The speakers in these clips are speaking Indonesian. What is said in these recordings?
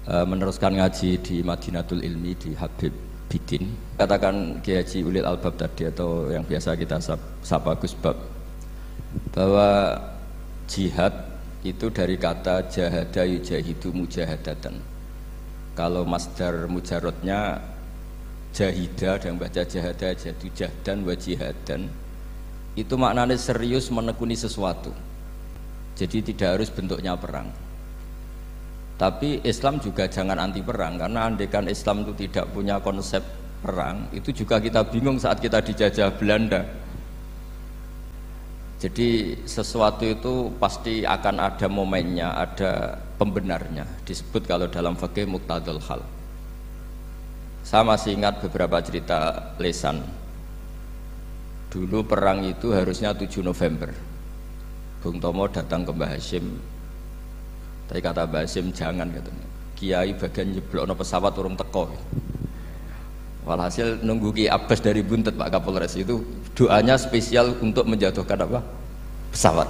meneruskan ngaji di Madinatul Ilmi di Habib Bidin. Katakan Kiai Haji Ulil Albab tadi atau yang biasa kita sapa Gus Bab, bahwa jihad itu dari kata jahada yujahidu mujahadatan. Kalau masdar mujarrodnya jahida dan baca jahada jadu jahdan wa jihadan, itu maknanya serius menekuni sesuatu. Jadi tidak harus bentuknya perang. Tapi Islam juga jangan anti perang, karena andaikan Islam itu tidak punya konsep perang, itu juga kita bingung saat kita dijajah Belanda. Jadi sesuatu itu pasti akan ada momennya, ada pembenarnya. Disebut kalau dalam fikih muqtadul hal. Saya masih ingat beberapa cerita lesan. Dulu perang itu harusnya 7 November. Bung Tomo datang ke Mbah Hashim. Tapi kata Mbah Hashim jangan, katanya. Kiai bagian nyeblokno pesawat urung teko. Walhasil nunggu Ki Abbas dari Buntet Pak Kapolres itu doanya spesial untuk menjatuhkan apa? Pesawat.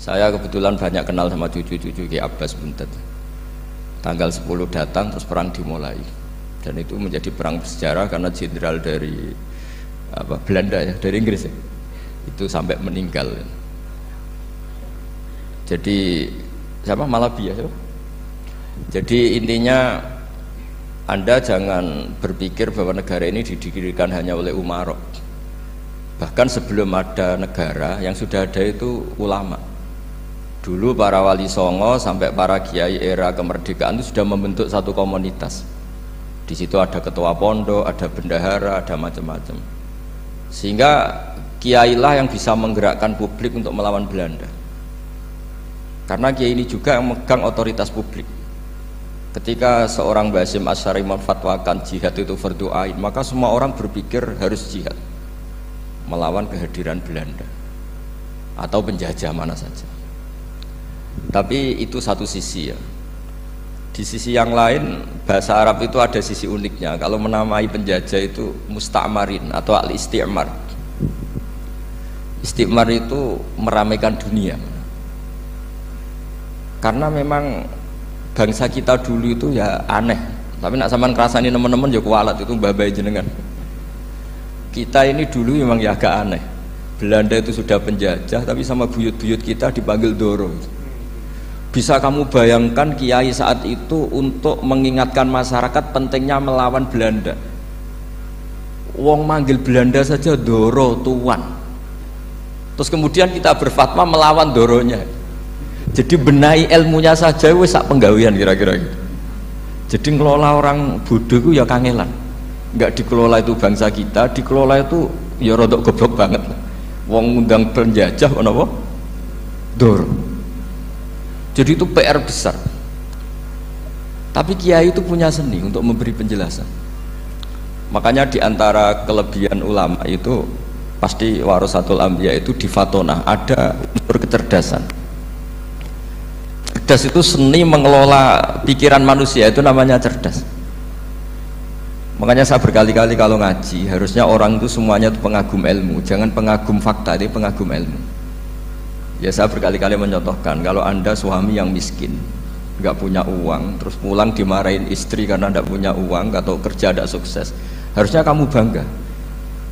Saya kebetulan banyak kenal sama cucu-cucu Ki Abbas Buntet. Tanggal 10 datang terus perang dimulai. Dan itu menjadi perang bersejarah karena jenderal dari Belanda ya, dari Inggris ya. Itu sampai meninggal. Jadi siapa? Malabi ya, siapa? Jadi intinya Anda jangan berpikir bahwa negara ini didirikan hanya oleh umarok. Bahkan sebelum ada negara, yang sudah ada itu ulama. Dulu para wali songo sampai para kiai era kemerdekaan itu sudah membentuk satu komunitas. Di situ ada ketua pondok, ada bendahara, ada macam-macam. Sehingga kiailah yang bisa menggerakkan publik untuk melawan Belanda. Karena kiai ini juga yang megang otoritas publik. Ketika seorang Basim Asy'ari memfatwakan jihad itu fardhu ain, maka semua orang berpikir harus jihad melawan kehadiran Belanda atau penjajah mana saja. Tapi itu satu sisi ya. Di sisi yang lain, bahasa Arab itu ada sisi uniknya. Kalau menamai penjajah itu musta'marin atau al-isti'mar. Isti'mar itu meramaikan dunia. Karena memang bangsa kita dulu itu ya aneh. Tapi nak sampean ngrasani teman-teman ya kualat itu babai jenengan. Kita ini dulu memang ya agak aneh. Belanda itu sudah penjajah, tapi sama buyut-buyut kita dipanggil Doro. Bisa kamu bayangkan kiai saat itu untuk mengingatkan masyarakat pentingnya melawan Belanda. Wong manggil Belanda saja Doro tuan. Terus kemudian kita berfatwa melawan Doronya. Jadi benahi ilmunya saja wis sak penggawean kira-kira gitu. Jadi ngelola orang bodoh itu ya kangelan. Enggak dikelola itu bangsa kita, dikelola itu ya rodok goblok banget. Wong ngundang penjajah kok napa? Doro. Jadi itu PR besar. Tapi kiai itu punya seni untuk memberi penjelasan. Makanya di antara kelebihan ulama itu pasti warasatul anbiya itu di fatona ada unsur kecerdasan. Cerdas itu seni mengelola pikiran manusia, itu namanya cerdas. Makanya saya berkali-kali kalau ngaji harusnya orang itu semuanya itu pengagum ilmu, jangan pengagum fakta, ini pengagum ilmu. Ya saya berkali-kali mencontohkan, kalau Anda suami yang miskin, nggak punya uang, terus pulang dimarahin istri karena nggak punya uang atau kerja tidak sukses, harusnya kamu bangga.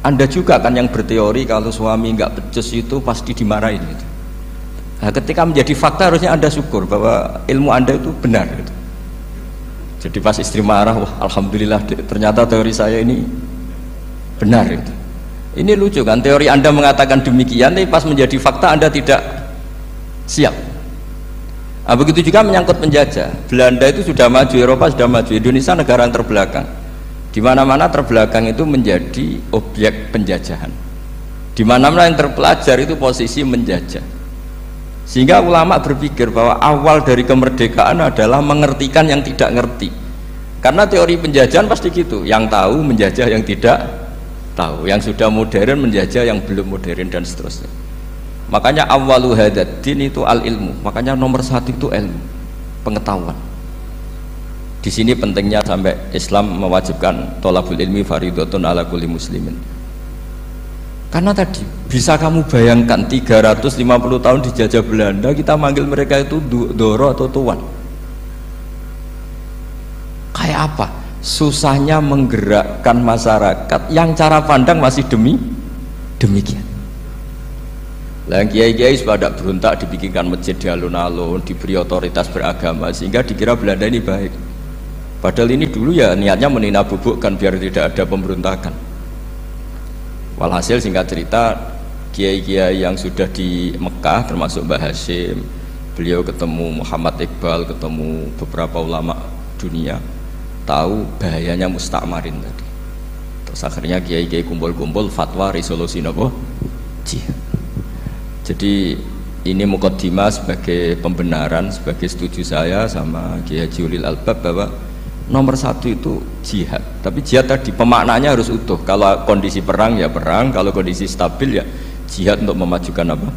Anda juga kan yang berteori kalau suami nggak becus itu pasti dimarahin gitu. Nah, ketika menjadi fakta harusnya Anda syukur bahwa ilmu Anda itu benar gitu. Jadi pas istri marah, wah alhamdulillah ternyata teori saya ini benar gitu. Ini lucu kan, teori Anda mengatakan demikian, tapi pas menjadi fakta Anda tidak siap. Nah, begitu juga menyangkut penjajah. Belanda itu sudah maju, Eropa sudah maju, Indonesia negara yang terbelakang. Di mana-mana terbelakang itu menjadi objek penjajahan. Di mana-mana yang terpelajar itu posisi menjajah. Sehingga ulama berpikir bahwa awal dari kemerdekaan adalah mengertikan yang tidak ngerti. Karena teori penjajahan pasti gitu, yang tahu menjajah yang tidak tahu, yang sudah modern menjajah yang belum modern dan seterusnya. Makanya awwalu hadaddin itu al ilmu. Makanya nomor satu itu ilmu, pengetahuan. Di sini pentingnya sampai Islam mewajibkan thalabul ilmi fardhatun ala kulli muslimin. Karena tadi bisa kamu bayangkan 350 tahun dijajah Belanda, kita manggil mereka itu Doro atau tuan. Kayak apa? Susahnya menggerakkan masyarakat yang cara pandang masih demikian. Lah kiai-kiai pada berontak dibikinkan masjid di alun-alun, diberi otoritas beragama sehingga dikira Belanda ini baik. Padahal ini dulu ya niatnya meninabobokan biar tidak ada pemberontakan. Walhasil singkat cerita, kiai-kiai yang sudah di Mekah termasuk Mbah Hashim, beliau ketemu Muhammad Iqbal, ketemu beberapa ulama dunia, tahu bahayanya mustakmarin tadi. Terus akhirnya kiai-kiai kumpul-kumpul fatwa resolusi nopo jihad. Jadi ini mukaddimah sebagai pembenaran, sebagai setuju saya sama Kiai Haji Ulil Albab bahwa nomor satu itu jihad. Tapi jihad tadi pemaknanya harus utuh. Kalau kondisi perang ya perang, kalau kondisi stabil ya jihad untuk memajukan apa?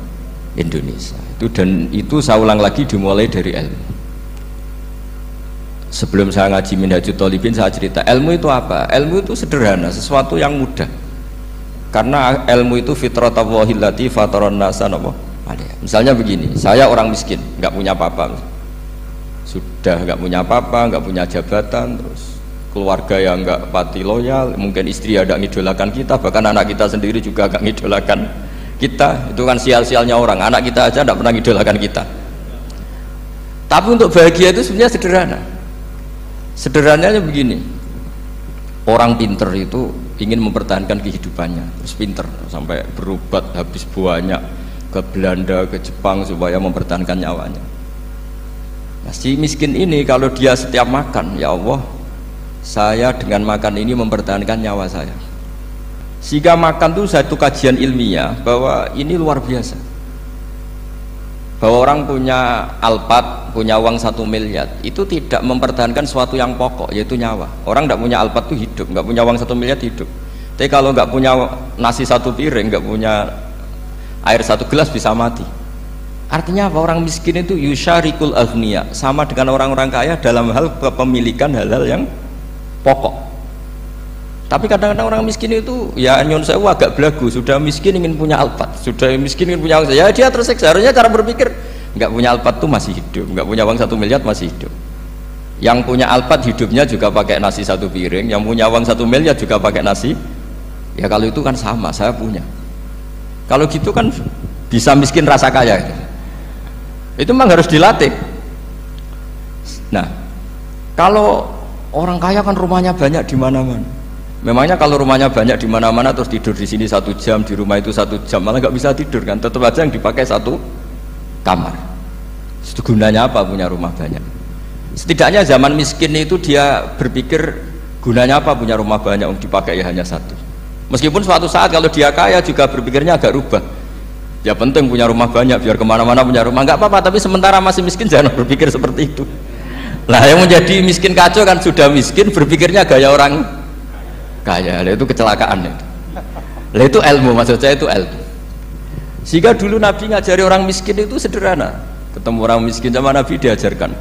Indonesia. Dan itu saya ulang lagi dimulai dari ilmu. Sebelum saya ngaji Minhajut Thalibin saya cerita ilmu itu apa? Ilmu itu sederhana, sesuatu yang mudah. Karena ilmu itu fitratallahi allati fataron nasa napa? Misalnya begini, saya orang miskin, nggak punya apa-apa, sudah nggak punya apa-apa, nggak punya jabatan, terus keluarga yang nggak pati loyal, mungkin istri ada ngidolakan kita, bahkan anak kita sendiri juga nggak ngidolakan kita. Itu kan sial-sialnya orang, anak kita aja nggak pernah ngidolakan kita. Tapi untuk bahagia itu sebenarnya sederhana. Sederhananya begini, orang pinter itu ingin mempertahankan kehidupannya, terus pinter sampai berobat habis banyak ke Belanda, ke Jepang supaya mempertahankan nyawanya. Nah, si miskin ini kalau dia setiap makan, ya Allah, saya dengan makan ini mempertahankan nyawa saya. Sehingga makan itu satu kajian ilmiah bahwa ini luar biasa. Bahwa orang punya Alphard, punya uang 1 miliar, itu tidak mempertahankan sesuatu yang pokok, yaitu nyawa. Orang tidak punya Alphard itu hidup, nggak punya uang 1 miliar hidup. Tapi kalau nggak punya nasi 1 piring, nggak punya air 1 gelas bisa mati. Artinya apa? Orang miskin itu yusyarikul aghniya, sama dengan orang-orang kaya dalam hal kepemilikan hal-hal yang pokok. Tapi kadang-kadang orang miskin itu ya nyon sewu agak belagu, sudah miskin ingin punya Alphard, sudah miskin ingin punya uang, ya dia tersiksa. Harusnya cara berpikir nggak punya Alphard tuh masih hidup, nggak punya uang 1 miliar masih hidup. Yang punya Alphard hidupnya juga pakai nasi 1 piring, yang punya uang 1 miliar juga pakai nasi. Ya kalau itu kan sama, saya punya. Kalau gitu kan bisa miskin rasa kaya. Itu memang harus dilatih. Nah, kalau orang kaya kan rumahnya banyak di mana-mana. Memangnya kalau rumahnya banyak di mana-mana terus tidur di sini 1 jam, di rumah itu 1 jam, malah nggak bisa tidur kan? Tetap aja yang dipakai 1 kamar. Itu gunanya apa punya rumah banyak? Setidaknya zaman miskin itu dia berpikir gunanya apa punya rumah banyak yang dipakai ya hanya 1. Meskipun suatu saat kalau dia kaya juga berpikirnya agak rubah. Ya penting punya rumah banyak biar kemana-mana punya rumah, nggak apa-apa. Tapi sementara masih miskin jangan berpikir seperti itu. Nah yang menjadi miskin kacau kan sudah miskin berpikirnya gaya orang kaya, itu kecelakaan itu. Lah itu ilmu, maksud saya itu ilmu. Sehingga dulu Nabi ngajari orang miskin itu sederhana. Ketemu orang miskin sama Nabi diajarkan.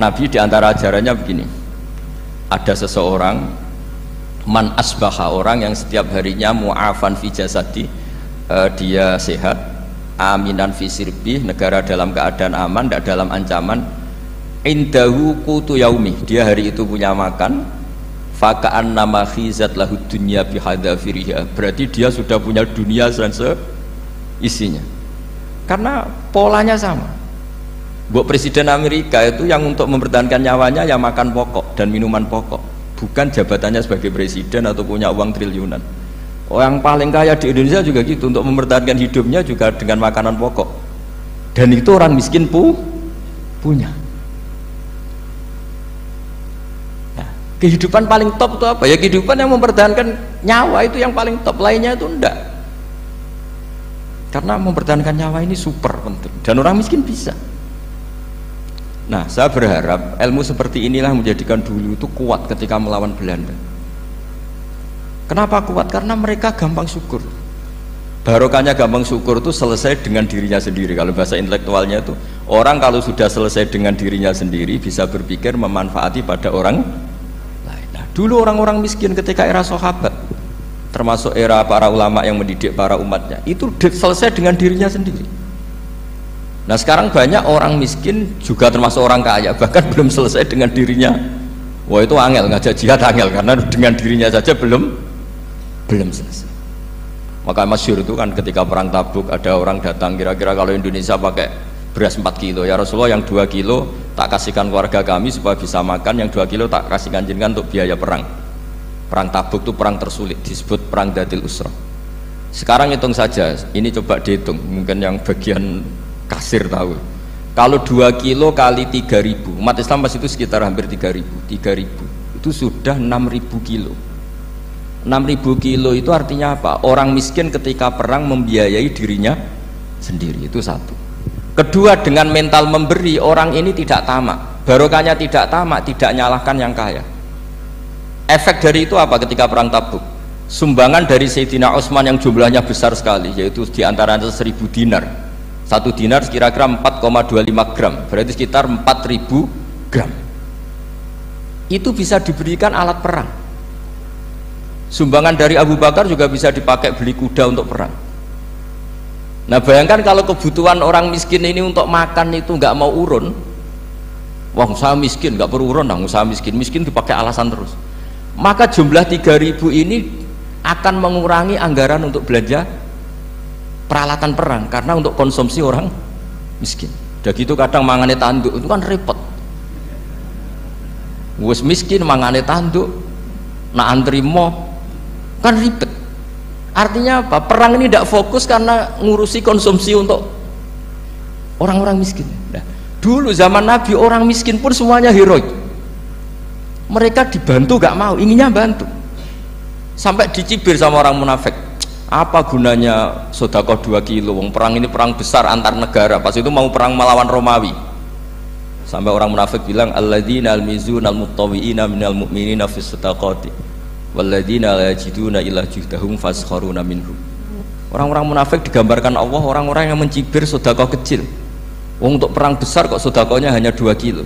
Nabi diantara ajarannya begini. Ada seseorang man asbaha, orang yang setiap harinya mu'afan fi jasadi, dia sehat, aminan fi sirbi, negara dalam keadaan aman, tidak dalam ancaman. Indahu qutu yaumi, dia hari itu punya makan. Faka'an nama khizat lahu dunya bihadafiriha, berarti dia sudah punya dunia dan seisinya. Karena polanya sama. Buat Presiden Amerika itu yang untuk mempertahankan nyawanya ya makan pokok dan minuman pokok, bukan jabatannya sebagai presiden atau punya uang triliunan. Orang paling kaya di Indonesia juga gitu, untuk mempertahankan hidupnya juga dengan makanan pokok. Dan itu orang miskin punya. Kehidupan paling top itu apa? Ya kehidupan yang mempertahankan nyawa itu yang paling top, lainnya itu enggak. Karena mempertahankan nyawa ini super penting dan orang miskin bisa. Nah, saya berharap ilmu seperti inilah menjadikan dulu itu kuat ketika melawan Belanda. Kenapa kuat? Karena mereka gampang syukur. Barokahnya gampang syukur itu selesai dengan dirinya sendiri. Kalau bahasa intelektualnya itu orang kalau sudah selesai dengan dirinya sendiri bisa berpikir memanfaati pada orang. Dulu orang-orang miskin ketika era sahabat, termasuk era para ulama yang mendidik para umatnya, itu selesai dengan dirinya sendiri. Nah sekarang banyak orang miskin juga termasuk orang kaya, bahkan belum selesai dengan dirinya. Wah itu angel, ngajak jihad angel, karena dengan dirinya saja belum selesai. Maka masyhur itu kan ketika perang Tabuk ada orang datang, kira-kira kalau Indonesia pakai beras 4 kilo, ya Rasulullah yang 2 kilo tak kasihkan keluarga kami supaya bisa makan, yang 2 kilo tak kasihkan jenengan untuk biaya perang. Perang Tabuk itu perang tersulit, disebut perang Dhatil Usra. Sekarang hitung saja, ini coba dihitung, mungkin yang bagian kasir tahu. Kalau 2 kilo kali 3.000, umat Islam pas itu sekitar hampir 3.000 itu sudah 6.000 kilo. 6.000 kilo itu artinya apa? Orang miskin ketika perang membiayai dirinya sendiri, itu satu. Kedua, dengan mental memberi, orang ini tidak tamak. Barokahnya tidak tamak, tidak nyalahkan yang kaya. Efek dari itu apa ketika perang Tabuk? Sumbangan dari Sayyidina Utsman yang jumlahnya besar sekali, yaitu diantaranya 1.000 dinar. 1 dinar kira-kira 4,25 gram, berarti sekitar 4.000 gram. Itu bisa diberikan alat perang. Sumbangan dari Abu Bakar juga bisa dipakai beli kuda untuk perang. Nah bayangkan kalau kebutuhan orang miskin ini untuk makan itu nggak mau urun. Wah usaha miskin nggak perlu urun, usaha miskin dipakai alasan terus. Maka jumlah 3.000 ini akan mengurangi anggaran untuk belanja peralatan perang, karena untuk konsumsi orang miskin. Udah gitu kadang mangane tanduk itu kan repot. Wes miskin mangane tanduk, nak antri mo kan ribet. Artinya apa? Perang ini tidak fokus karena ngurusi konsumsi untuk orang-orang miskin. Nah, dulu zaman Nabi orang miskin pun semuanya heroik. Mereka dibantu gak mau, inginnya bantu. Sampai dicibir sama orang munafik. Apa gunanya sedekah 2 kilo? Wong perang ini perang besar antar negara. Pas itu mau perang melawan Romawi. Sampai orang munafik bilang alladzina almizuna almuttawiina minal mu'minina fis sadaqati walladzina la yajiduna illa juhdahum faskharuna minhum. Orang-orang munafik digambarkan Allah orang-orang yang mencibir sedekah kecil. Wong untuk perang besar kok sedekahnya hanya 2 kilo.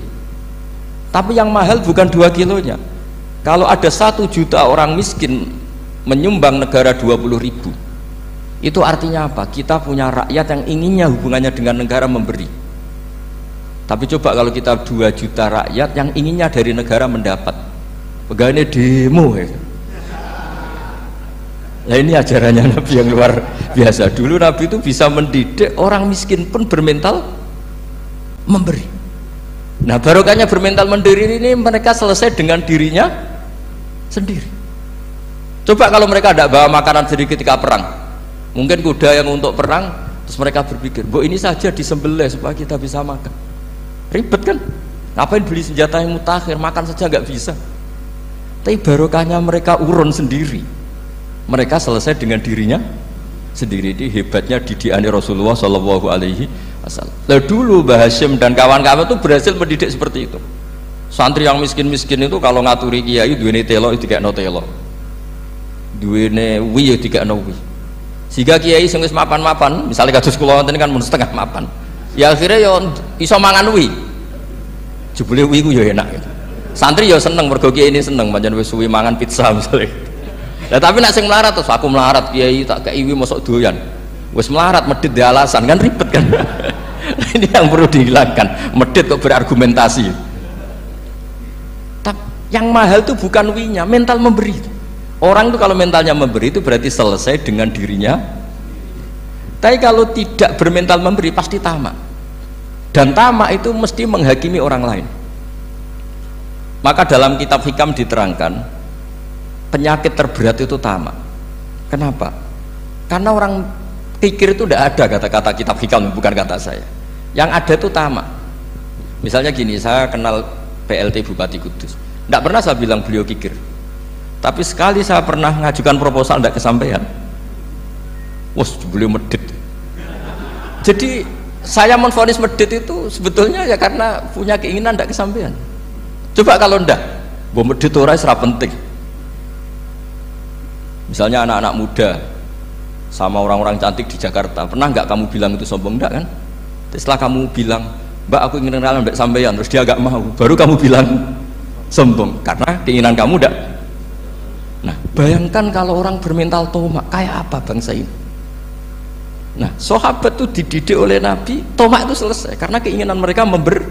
Tapi yang mahal bukan 2 kilonya. Kalau ada 1 juta orang miskin menyumbang negara 20.000, itu artinya apa? Kita punya rakyat yang inginnya hubungannya dengan negara memberi. Tapi coba kalau kita 2 juta rakyat yang inginnya dari negara mendapat, pegawainya demo ya. Nah ini ajarannya Nabi yang luar biasa. Dulu Nabi itu bisa mendidik orang miskin pun bermental memberi. Nah barokahnya bermental mandiri ini mereka selesai dengan dirinya sendiri. Coba kalau mereka tidak bawa makanan sendiri ketika perang, mungkin kuda yang untuk perang, terus mereka berpikir, "Bu ini saja disembelih supaya kita bisa makan." Ribet kan? Ngapain beli senjata yang mutakhir, makan saja nggak bisa. Tapi barokahnya mereka urun sendiri. Mereka selesai dengan dirinya sendiri. Ini hebatnya didikan Rasulullah Shallallahu Alaihi Wasallam. Lah dulu Mbah Hashim dan kawan-kawan itu berhasil mendidik seperti itu. Santri yang miskin-miskin itu kalau ngaturi kiai duwene telo itu dikekno telo, duwene wi ya dikekno wi. Sehingga kiai sing wis mapan-mapan, misalnya kados kula wonten kan mun setengah mapan, ya akhirnya ya iso mangan wi. Jebule wi ku ya enak gitu. Santri ya seneng mergo kiai ini seneng pancen wis suwi mangan pizza misalnya. Lah tapi nek sing melarat terus aku melarat kiai tak kei wi mosok doyan. Wis melarat medit di alasan kan ribet kan. Ini yang perlu dihilangkan, medit kok berargumentasi. Tapi yang mahal itu bukan winya, mental memberi. Orang itu kalau mentalnya memberi itu berarti selesai dengan dirinya. Tapi kalau tidak bermental memberi pasti tamak. Dan tamak itu mesti menghakimi orang lain. Maka dalam kitab Hikam diterangkan penyakit terberat itu tamak. Kenapa? Karena orang pikir itu tidak ada kata-kata kitab Hikam, bukan kata saya. Yang ada itu tamak. Misalnya gini, saya kenal PLT Bupati Kudus, tidak pernah saya bilang beliau kikir, tapi sekali saya pernah ngajukan proposal tidak kesampaian. Wah beliau medit. Jadi saya menvonis medit itu sebetulnya ya karena punya keinginan tidak kesampaian. Coba kalau ndak, bahwa medit itu ora penting. Misalnya anak-anak muda sama orang-orang cantik di Jakarta, pernah nggak kamu bilang itu sombong? Enggak kan? Setelah kamu bilang, "Mbak aku ingin kenalan Mbak sampeyan," terus dia agak mau, baru kamu bilang sombong karena keinginan kamu enggak. Nah bayangkan kalau orang bermental tomak kayak apa bangsa ini. Nah, sahabat itu dididik oleh Nabi, tomak itu selesai karena keinginan mereka memberi.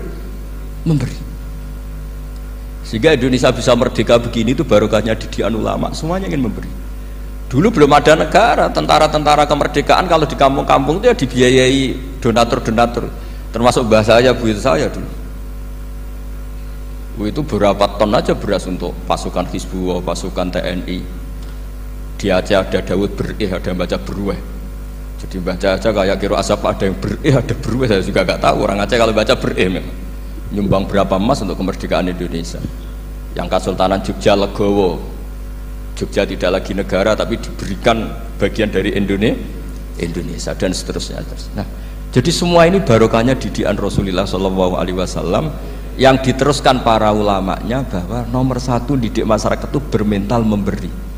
Sehingga Indonesia bisa merdeka begini itu barokahnya didikan ulama, semuanya ingin memberi. Dulu belum ada negara, tentara-tentara kemerdekaan kalau di kampung-kampung itu ya dibiayai donatur-donatur, termasuk bahasa saya, buyut saya dulu. Itu berapa ton aja beras untuk pasukan Hizbullah, pasukan TNI. Di Aceh ada Dawud berih, ada yang baca berweh. Jadi baca aja kayak kira asap ada yang berih, ada berweh, saya juga gak tahu. Orang Aceh kalau baca berih memang. Nyumbang berapa emas untuk kemerdekaan Indonesia. Yang Kesultanan Jogja Legowo, Jogja tidak lagi negara tapi diberikan bagian dari Indonesia dan seterusnya. Nah, jadi semua ini barokahnya didikan Rasulullah SAW yang diteruskan para ulamanya bahwa nomor satu didik masyarakat itu bermental memberi.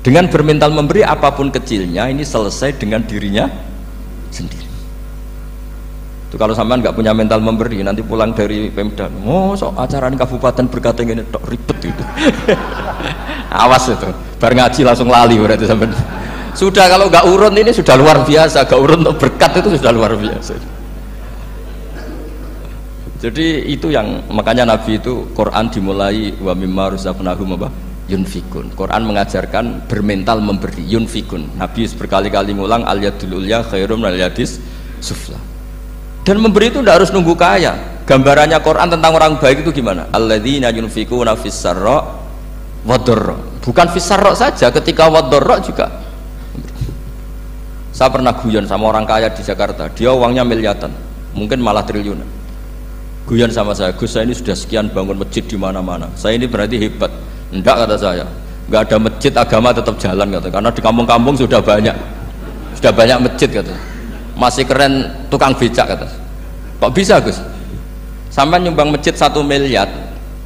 Dengan bermental memberi apapun kecilnya ini selesai dengan dirinya sendiri. Itu kalau sampean nggak punya mental memberi, nanti pulang dari Pemda, sok acara di kabupaten berkata ini tok ribet itu. Awas itu, bar ngaji langsung lali berarti sampean. Sudah kalau nggak urun ini sudah luar biasa, nggak urun untuk berkat itu sudah luar biasa. Jadi itu yang makanya Nabi itu Quran dimulai wa mimma razaqnahum yunfikun. Quran mengajarkan bermental memberi, yunfikun. Nabi berkali-kali ngulang al yadul ulya khairum al yadis sufla. Dan memberi itu tidak harus nunggu kaya. Gambarannya Quran tentang orang baik itu gimana? Alladzina yunfikuna fis sarra wadharra. Bukan fis sarra saja, ketika wadharra juga. Saya pernah guyon sama orang kaya di Jakarta. Dia uangnya miliaran, mungkin malah triliunan. Guyon sama saya, Gus, saya ini sudah sekian bangun masjid di mana-mana. Saya ini berarti hebat. Enggak, kata saya. Enggak ada masjid, agama tetap jalan, kata. Karena di kampung-kampung sudah banyak masjid, kata. Masih keren tukang becak, kata. Kok bisa, Gus? Sampai nyumbang masjid 1 miliar,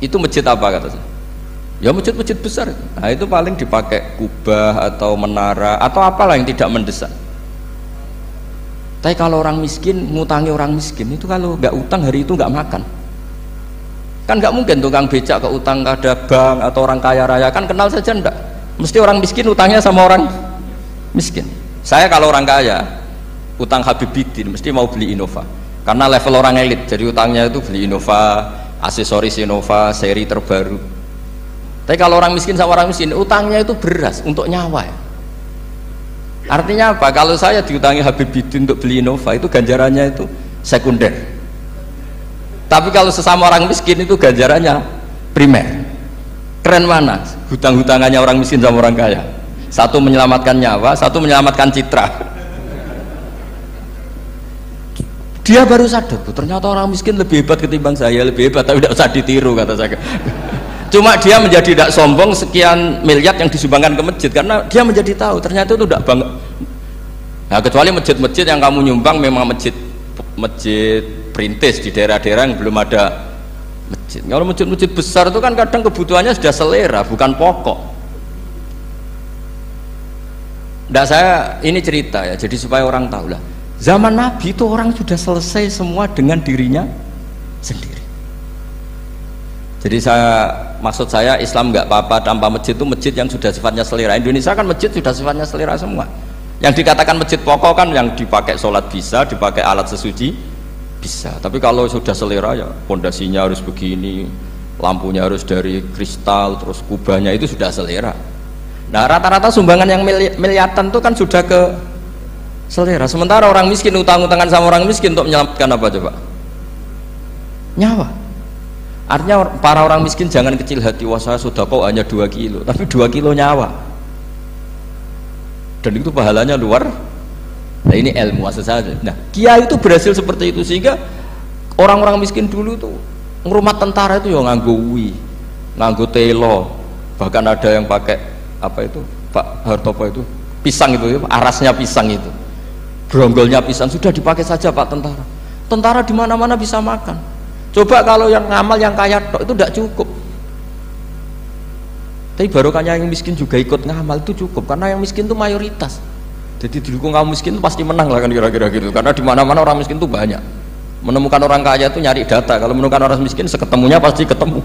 itu masjid apa, kata saya? Ya masjid-masjid besar. Nah itu paling dipakai kubah atau menara atau apalah yang tidak mendesak. Tapi kalau orang miskin ngutangi orang miskin itu, kalau nggak utang hari itu nggak makan. Kan nggak mungkin tukang becak ke utang ada bank atau orang kaya raya, kan kenal saja enggak. Mesti orang miskin utangnya sama orang miskin. Saya kalau orang kaya utang Habib Bidin mesti mau beli Innova karena level orang elit, jadi utangnya itu beli Innova, aksesoris Innova seri terbaru. Tapi kalau orang miskin sama orang miskin utangnya itu beras untuk nyawa ya. Artinya apa? Kalau saya diutangi Habib Bidin untuk beli Innova itu ganjarannya itu sekunder. Tapi kalau sesama orang miskin itu ganjarannya primer. Keren mana? Hutang-hutangannya orang miskin sama orang kaya. Satu menyelamatkan nyawa, satu menyelamatkan citra. Dia baru sadar, ternyata orang miskin lebih hebat ketimbang saya, lebih hebat, tapi tidak usah ditiru, kata saya. Cuma dia menjadi tidak sombong sekian miliar yang disumbangkan ke masjid, karena dia menjadi tahu ternyata itu tidak bangga. Nah, kecuali masjid-masjid yang kamu nyumbang memang masjid perintis di daerah-daerah yang belum ada masjid. Kalau masjid-masjid besar itu kan kadang kebutuhannya sudah selera, bukan pokok. Nah, saya ini cerita ya, jadi supaya orang tahu lah. Zaman Nabi itu orang sudah selesai semua dengan dirinya sendiri. Jadi maksud saya Islam nggak apa-apa tanpa masjid, itu masjid yang sudah sifatnya selera. Indonesia kan masjid sudah sifatnya selera semua. Yang dikatakan masjid pokok kan yang dipakai sholat bisa, dipakai alat sesuci bisa. Tapi kalau sudah selera ya pondasinya harus begini, lampunya harus dari kristal, terus kubahnya itu sudah selera. Nah rata-rata sumbangan yang miliatan itu kan sudah ke selera. Sementara orang miskin utang-utangan sama orang miskin untuk menyelamatkan apa coba? Nyawa. Artinya para orang miskin jangan kecil hati, wah saya sedekah hanya 2 kilo, tapi 2 kilo nyawa. Dan itu pahalanya luar. Nah ini ilmu saja. Nah kiai itu berhasil seperti itu, sehingga orang-orang miskin dulu tuh ngrumat tentara itu ya nganggo wi, nganggo telo, bahkan ada yang pakai apa itu Pak Hartopo itu pisang itu, arasnya pisang itu, gronggolnya pisang sudah dipakai saja Pak tentara. Tentara di mana-mana bisa makan. Coba kalau yang ngamal yang kaya tok itu tidak cukup. Tapi barokahnya yang miskin juga ikut ngamal itu cukup, karena yang miskin itu mayoritas. Jadi didukung kaum miskin itu pasti menang lah kan kira-kira gitu. Karena di mana-mana orang miskin itu banyak. Menemukan orang kaya itu nyari data. Kalau menemukan orang miskin seketemunya pasti ketemu.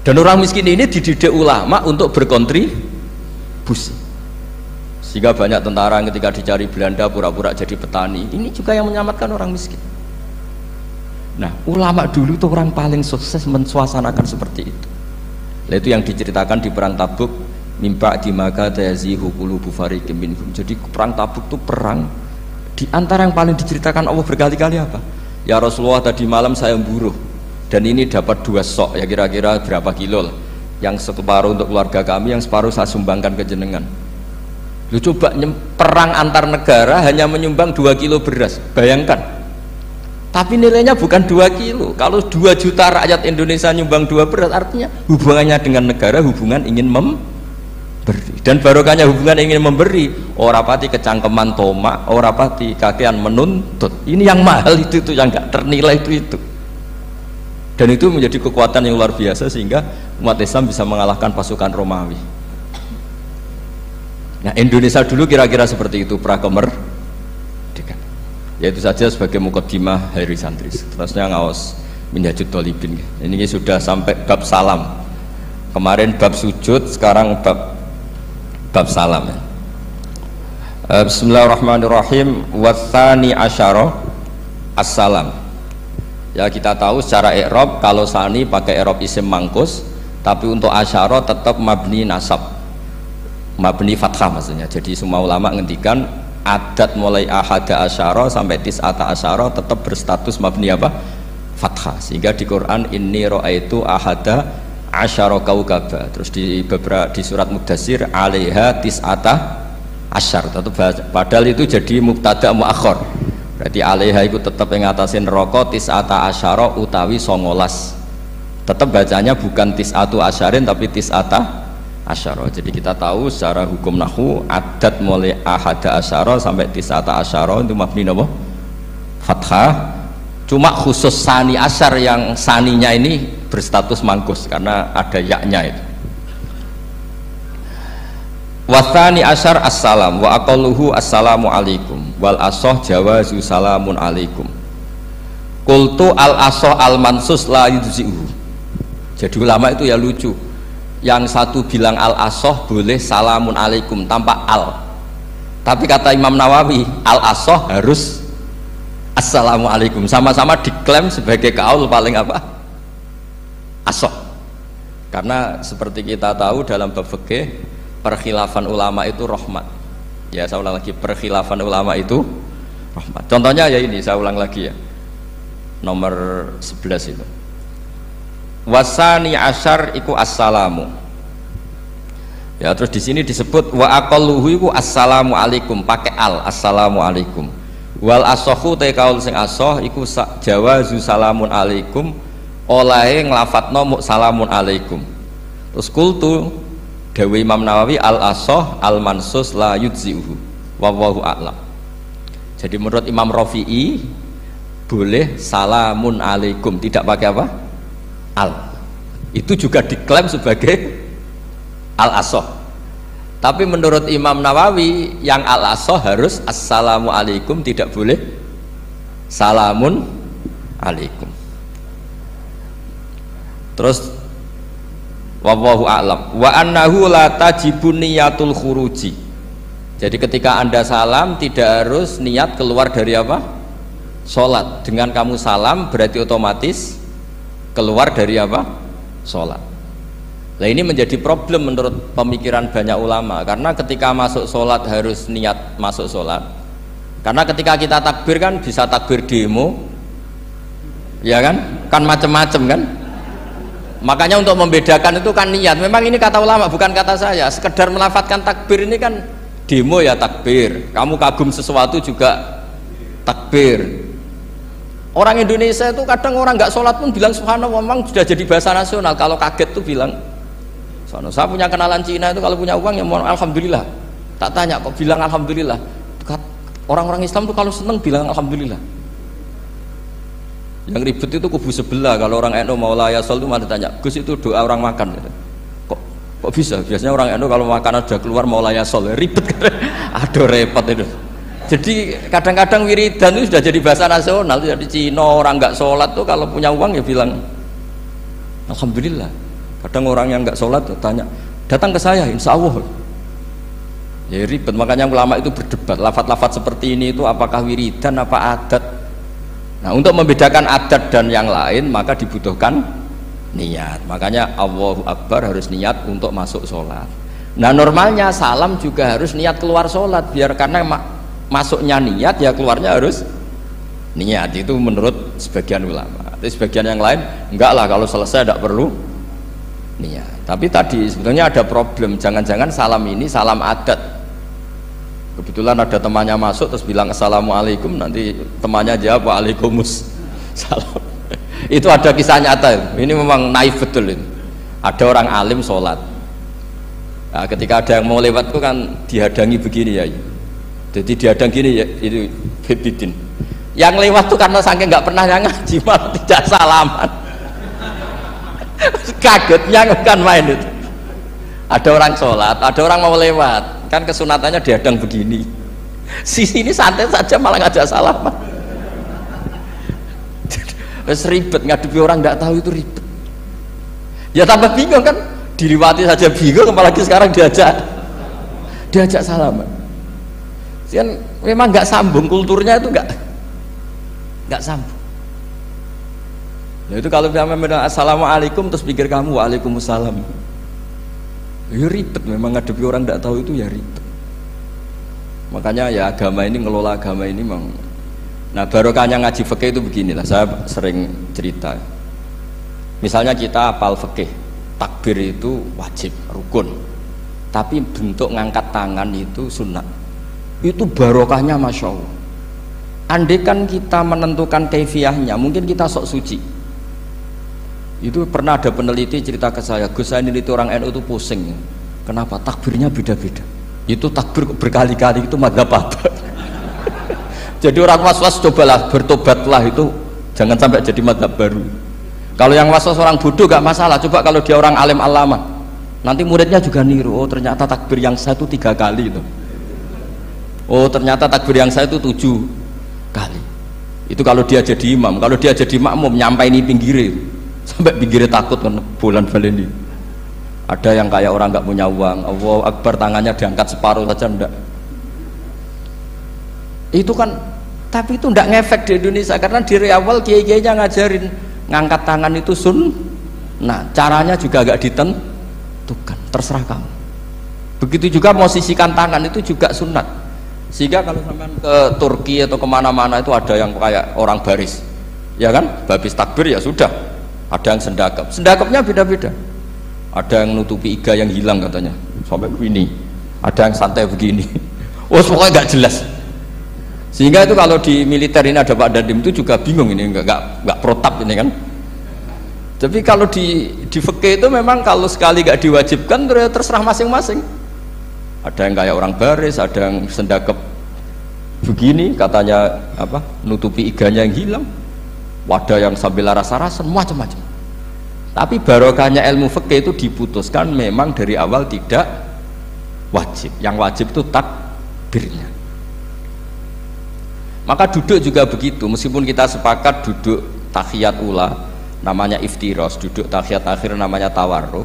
Dan orang miskin ini dididik ulama untuk berkontribusi. Sehingga banyak tentara yang ketika dicari Belanda pura-pura jadi petani. Ini juga yang menyelamatkan orang miskin. Nah, ulama dulu tuh orang paling sukses mensuasanakan seperti itu. Nah, itu yang diceritakan di perang Tabuk, mimpa di maka tayazihu qulubu fariqim minhum. Jadi perang Tabuk tuh perang di antara yang paling diceritakan Allah berkali-kali apa? Ya Rasulullah, tadi malam saya buruh dan ini dapat 2 sok, ya kira-kira berapa kilo lah. Yang separuh untuk keluarga kami, yang separuh saya sumbangkan ke jenengan. Lu coba perang antar negara hanya menyumbang 2 kilo beras, bayangkan. Tapi nilainya bukan 2 kilo. Kalau 2 juta rakyat Indonesia nyumbang 2 beras, artinya hubungannya dengan negara hubungan ingin memberi. Dan barokahnya hubungan ingin memberi, ora pati kecangkeman tomak, ora pati kakean menuntut. Ini yang mahal itu yang nggak ternilai itu. Dan itu menjadi kekuatan yang luar biasa sehingga umat Islam bisa mengalahkan pasukan Romawi. Nah, Indonesia dulu kira-kira seperti itu prakemerdekaan. Ya itu saja sebagai mukaddimah Hari Santri. Terusnya ngawas Minhajut Thalibin. Ini sudah sampai bab salam. Kemarin bab sujud, sekarang bab salam. Bismillahirrahmanirrahim. Watsani asyara assalam. Ya kita tahu secara i'rab kalau sani pakai i'rab isim mangkus, tapi untuk asyara tetap mabni nasab. Mabni fathah maksudnya. Jadi semua ulama ngendikan adat mulai ahada asyara sampai tis'ata asyara tetap berstatus mabni apa? Fathah. Sehingga di Quran inni ra'aitu ahada asyara kaukaba. Terus di surat Mudassir alaiha tis'ata asyar. Padahal itu jadi mubtada muakhir. Berarti alaiha itu tetap yang ngatasin neraka tis'ata asyara utawi 19. Tetap bacanya bukan tis'atu asyarin tapi tis'ata asyara. Jadi kita tahu secara hukum nahwu adat mulai ahada asyara sampai tis'ata asyara itu mabni apa? Fathah. Cuma khusus sani asyar yang saninya ini berstatus mangkus karena ada yaknya itu. Watsani asyar assalam wa aqalluhu assalamu alaikum wal asoh jawazu salamun alaikum. Qultu al asoh al mansus la yudzi'uhu. Jadi ulama itu ya lucu. Yang satu bilang al-asoh boleh salamun alaikum tanpa al, tapi kata Imam Nawawi al-asoh harus assalamu alaikum. Sama-sama diklaim sebagai kaul paling apa? Asoh. Karena seperti kita tahu dalam bab fikih perkhilafan ulama itu rahmat. Ya saya ulang lagi, perkhilafan ulama itu rahmat. Contohnya ya ini, saya ulang lagi ya, nomor 11 itu. Wasani asyar iku assalamu. Ya terus di sini disebut wa aqalluhu iku assalamu alaikum pakai al, assalamu alaikum. Wal asohu te kaul sing asoh iku jawazu salamun alaikum, olahe nglafatno mu salamun alaikum. Terus kultu dawe Imam Nawawi al asoh al mansus la yujzi'uhu wallahu a'lam. Jadi menurut Imam Rafi'i boleh salamun alaikum tidak pakai apa? Al. Itu juga diklaim sebagai al-asoh. Tapi menurut Imam Nawawi yang al-asoh harus assalamu alaikum, tidak boleh salamun alaikum. Terus wallahu a'lam wa annahu la tajibun niyatul khuruji. Jadi ketika Anda salam tidak harus niat keluar dari apa? Sholat. Dengan kamu salam berarti otomatis keluar dari apa? Sholat. Nah ini menjadi problem menurut pemikiran banyak ulama, karena ketika masuk sholat harus niat masuk sholat. Karena ketika kita takbir kan bisa takbir demo, ya kan macam-macam kan. Makanya untuk membedakan itu kan niat. Memang ini kata ulama bukan kata saya. Sekedar melafadzkan takbir ini kan demo ya takbir. Kamu kagum sesuatu juga takbir. Orang Indonesia itu kadang orang nggak sholat pun bilang subhanallah, memang sudah jadi bahasa nasional. Kalau kaget tuh bilang subhanallah. Saya punya kenalan Cina itu kalau punya uang ya mohon alhamdulillah. Tak tanya kok bilang alhamdulillah. Orang-orang Islam tuh kalau seneng bilang alhamdulillah. Yang ribet itu kubu sebelah. Kalau orang NU mau layasol itu malah tanya, Gus itu doa orang makan. Kok bisa? Biasanya orang NU kalau makanan sudah keluar mau layasol, ribet kan? Aduh repot itu. Jadi kadang-kadang wiridan itu sudah jadi bahasa nasional. Jadi Cina orang nggak sholat tuh kalau punya uang ya bilang alhamdulillah. Kadang orang yang nggak sholat tuh tanya, datang ke saya insya Allah. Ya ribet, makanya ulama itu berdebat. Lafat-lafat seperti ini itu apakah wiridan apa adat? Nah, untuk membedakan adat dan yang lain maka dibutuhkan niat. Makanya Allahu Akbar harus niat untuk masuk sholat. Nah, normalnya salam juga harus niat keluar sholat, biar karena masuknya niat ya keluarnya harus niat. Itu menurut sebagian ulama. Tapi sebagian yang lain enggak lah, kalau selesai tidak perlu niat. Tapi tadi sebetulnya ada problem, jangan-jangan salam ini salam adat. Kebetulan ada temannya masuk terus bilang assalamualaikum, nanti temannya jawab waalaikumsalam. Itu ada kisah nyata. Ini memang naif betul ini. Ada orang alim sholat. Nah, ketika ada yang mau lewat itu kan dihadangi begini ya. Jadi dihadang gini ya, itu bebidin. Yang lewat tuh karena saking nggak pernah yang ngaji malah tidak salaman. Kagetnya bukan main itu. Ada orang sholat, ada orang mau lewat, kan kesunatannya dihadang begini. Sisi ini santai saja malah ngajak salaman. Wes ribet, ngadepi orang nggak tahu itu ribet. Ya tambah bingung kan, diliwati saja bingung, apalagi sekarang diajak salaman. Kan memang nggak sambung, kulturnya itu nggak sambung. Nah itu kalau memang assalamualaikum terus pikir kamu waalaikumsalam. Ya ribet, memang ngadepi orang tidak tahu itu ya ribet. Makanya ya agama ini, ngelola agama ini memang. Nah barokahnya ngaji fikih itu beginilah, saya sering cerita. Misalnya kita hafal fikih, takbir itu wajib, rukun. Tapi bentuk ngangkat tangan itu sunnah. Itu barokahnya Masya Allah. Andai kan kita menentukan kaifiyahnya, mungkin kita sok suci. Itu pernah ada peneliti cerita ke saya, Gus saya ini orang NU itu pusing. Kenapa? Takbirnya beda-beda. Itu takbir berkali-kali itu madzhab apa? Jadi orang was-was cobalah bertobatlah, itu jangan sampai jadi madzhab baru. Kalau yang was-was orang bodoh gak masalah, coba kalau dia orang alim alama, nanti muridnya juga niru. Oh ternyata takbir yang saya itu 3 kali itu. Oh ternyata takbir yang saya itu 7 kali. Itu kalau dia jadi imam. Kalau dia jadi makmum nyampai ini pinggirnya, sampai pinggirnya takut kan bulan baleni. Ada yang kayak orang nggak punya uang, Allahu Akbar tangannya diangkat separuh saja enggak. Itu kan, tapi itu enggak ngefek di Indonesia karena dari awal kiai-kiainya ngajarin ngangkat tangan itu nah caranya juga agak ditentukan, terserah kamu. Begitu juga posisikan tangan itu juga sunat. Sehingga kalau sampai ke Turki atau kemana-mana itu ada yang kayak orang baris, ya kan, habis takbir ya sudah. Ada yang sendakapnya beda-beda. Ada yang nutupi iga yang hilang katanya sampai begini, ada yang santai begini. Oh pokoknya nggak jelas. Sehingga itu kalau di militer ini ada Pak Dandim itu juga bingung, ini nggak protap ini kan. Tapi kalau di fikih itu memang kalau sekali nggak diwajibkan terserah masing-masing. Ada yang kayak orang baris, ada yang sendakap begini katanya apa, nutupi iganya yang hilang. Wadah yang sambil laras-larasan, macam-macam. Tapi barokahnya ilmu fikih itu diputuskan memang dari awal tidak wajib. Yang wajib itu takbirnya. Maka duduk juga begitu, meskipun kita sepakat duduk tahiyat ula namanya iftiros, duduk tahiyat akhir namanya tawarruk,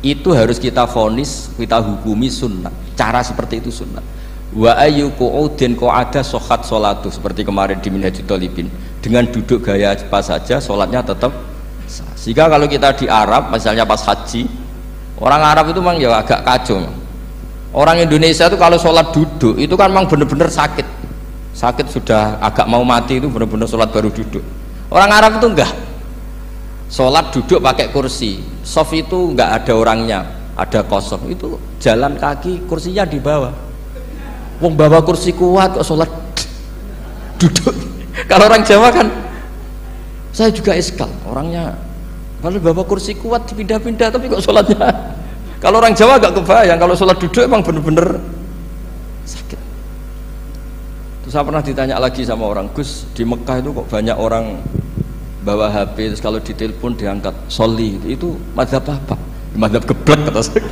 itu harus kita vonis, kita hukumi sunnah. Cara seperti itu sunnah. Wa ayyu qu'udin qa'ada sohat sholatu, seperti kemarin di Minhajul Thalibin, dengan duduk gaya apa saja sholatnya tetap sah. Sehingga kalau kita di Arab misalnya pas haji, orang Arab itu memang ya agak kacau. Orang Indonesia itu kalau sholat duduk itu kan memang benar-benar sakit sudah agak mau mati, itu benar-benar sholat baru duduk. Orang Arab itu enggak, sholat duduk pakai kursi, soft itu enggak ada orangnya, ada kosong, itu jalan kaki, kursinya di bawah. Wong bawa kursi kuat kok sholat duduk. Kalau orang Jawa kan, saya juga iskal, orangnya kalau bawa kursi kuat dipindah-pindah tapi kok sholatnya. Kalau orang Jawa agak kebayang, kalau sholat duduk emang bener-bener sakit. Terus saya pernah ditanya lagi sama orang, Gus di Mekah itu kok banyak orang bawa HP, terus kalau ditelepon diangkat soli, itu madzhab apa? Madzhab geblek kata saya.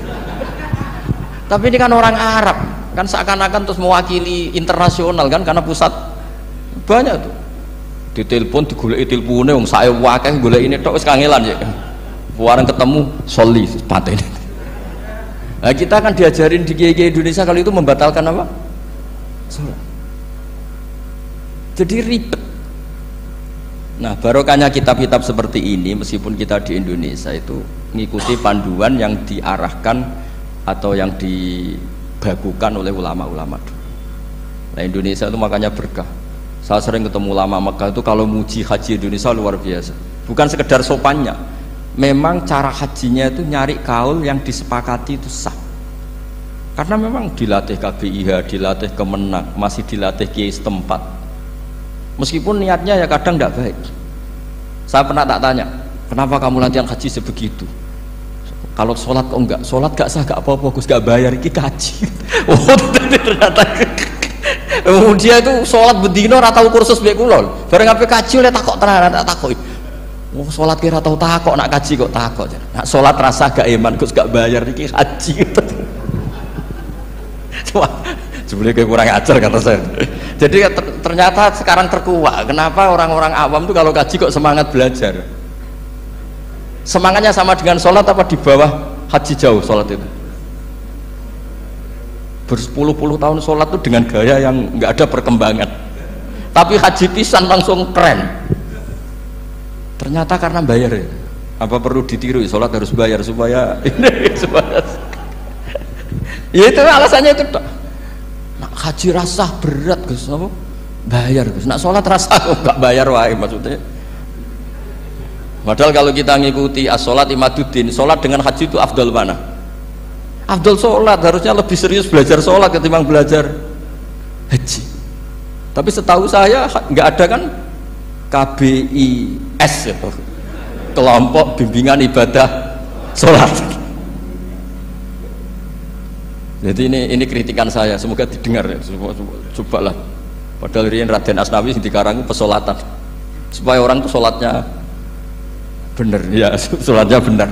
Tapi ini kan orang Arab, kan seakan-akan terus mewakili internasional kan, karena pusat banyak tuh. Ditelepon digoleki telepone wong sae wakeh golek ini tok wis kangelan ya. Wareng ketemu soli patene. Nah, kita kan diajarin di kiai Indonesia kalau itu membatalkan apa? Sholat. Jadi ribet. Nah, barokahnya kitab-kitab seperti ini, meskipun kita di Indonesia itu mengikuti panduan yang diarahkan atau yang dibagukan oleh ulama-ulama dulu. Nah, Indonesia itu makanya berkah. Saya sering ketemu ulama Mekah itu kalau muji haji Indonesia luar biasa. Bukan sekedar sopannya, memang cara hajinya itu nyari kaul yang disepakati itu sah. Karena memang dilatih KBIH, dilatih Kemenang, masih dilatih kiai setempat. Meskipun niatnya ya kadang tidak baik. Saya pernah tak tanya, kenapa kamu latihan haji sebegitu? Kalau sholat kok enggak? Sholat gak sah, gak apa-apa, Gus, gak bayar, ini kaji. Oh, ternyata dia itu sholat bedino ratau kursus baik kulon. Bareng apa kaji oleh takok tenanan, tak takok. Oh, sholat kira tahu takok, nak kaji kok takok. Nak sholat rasa gak iman, Gus, gak bayar, ini haji. Cuma sebenarnya kurang ajar kata saya. Jadi ternyata sekarang terkuak. Kenapa orang-orang awam tuh kalau kaji kok semangat belajar? Semangatnya sama dengan sholat apa di bawah haji jauh sholat itu? Berpuluh-puluh tahun sholat tuh dengan gaya yang nggak ada perkembangan. Tapi haji pisan langsung keren. Ternyata karena bayar ya. Apa perlu ditiru? Sholat harus bayar supaya ini supaya. Ya itu alasannya itu. Nak haji rasa berat Gus, apa? Bayar Gus. Nak sholat rasa enggak bayar wae maksudnya. Padahal kalau kita ngikuti as-sholat imaduddin, sholat dengan haji itu afdal mana? Afdal sholat, harusnya lebih serius belajar sholat ketimbang belajar haji. Tapi setahu saya nggak ada kan KBIS itu, kelompok bimbingan ibadah sholat. Jadi ini kritikan saya, semoga didengar ya. Cobalah. Padahal riyen Raden Asnawi di Karang pesolatan supaya orang tuh sholatnya benar ya, sholatnya benar.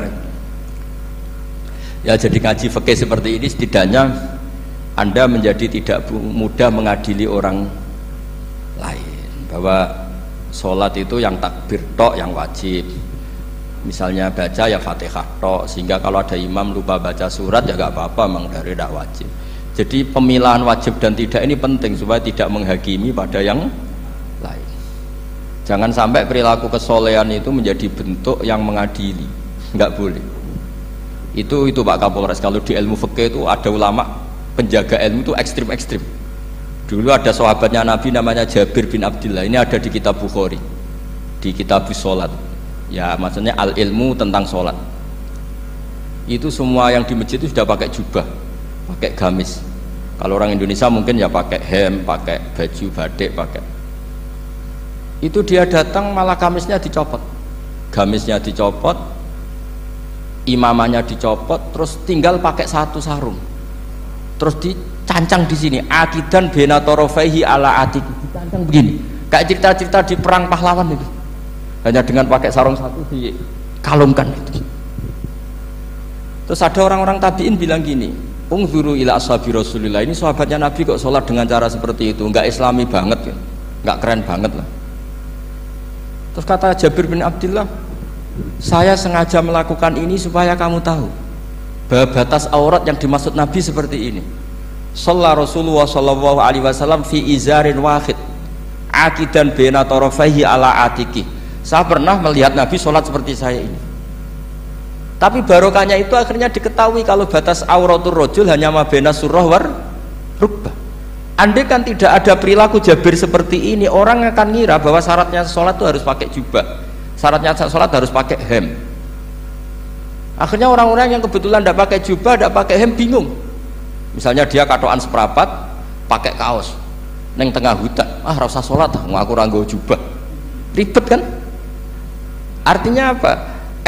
Ya jadi ngaji fikih seperti ini setidaknya Anda menjadi tidak mudah mengadili orang lain, bahwa sholat itu yang takbir tok yang wajib. Misalnya baca ya Fatihah tok, sehingga kalau ada imam lupa baca surat ya gak apa-apa, memang dari tidak wajib. Jadi pemilahan wajib dan tidak ini penting supaya tidak menghakimi pada yang lain. Jangan sampai perilaku kesolehan itu menjadi bentuk yang mengadili, nggak boleh. Itu Pak Kapolres. Kalau di ilmu fikih itu ada ulama penjaga ilmu itu ekstrim-ekstrim. Dulu ada sahabatnya Nabi namanya Jabir bin Abdillah, ini ada di kitab Bukhari, di kitab sholat. Ya maksudnya al ilmu tentang sholat. Itu semua yang di masjid itu sudah pakai jubah, pakai gamis. Kalau orang Indonesia mungkin ya pakai hem, pakai baju batik, pakai. Itu dia datang malah gamisnya dicopot, gamisnya dicopot, imamannya dicopot, terus tinggal pakai satu sarung, terus dicancang di sini akidan benatorofaihi ala atik, dicancang begini kayak cerita-cerita di perang pahlawan itu, hanya dengan pakai sarung satu dikalungkan itu. Terus ada orang-orang tabiin bilang gini, ungzuru ila ashabi Rasulillah, ini sahabatnya Nabi kok sholat dengan cara seperti itu, nggak islami banget ya, nggak keren banget lah. Terus kata Jabir bin Abdillah, saya sengaja melakukan ini supaya kamu tahu bahwa batas aurat yang dimaksud Nabi seperti ini. Shalla Rasulullah sallallahu alaihi wasallam fi izarin wahid akidan baina tarafaihi ala atiki. Saya pernah melihat Nabi sholat seperti saya ini. Tapi barokahnya itu akhirnya diketahui kalau batas auratul rajul hanya mabena surah war rukbah. Andai kan tidak ada perilaku Jabir seperti ini, orang akan ngira bahwa syaratnya sholat itu harus pakai jubah, syaratnya sholat harus pakai hem. Akhirnya orang-orang yang kebetulan tidak pakai jubah, tidak pakai hem bingung. Misalnya dia katoan seperapat, pakai kaos, neng tengah hutan, rasa sholat, aku ranggo jubah, ribet kan? Artinya apa?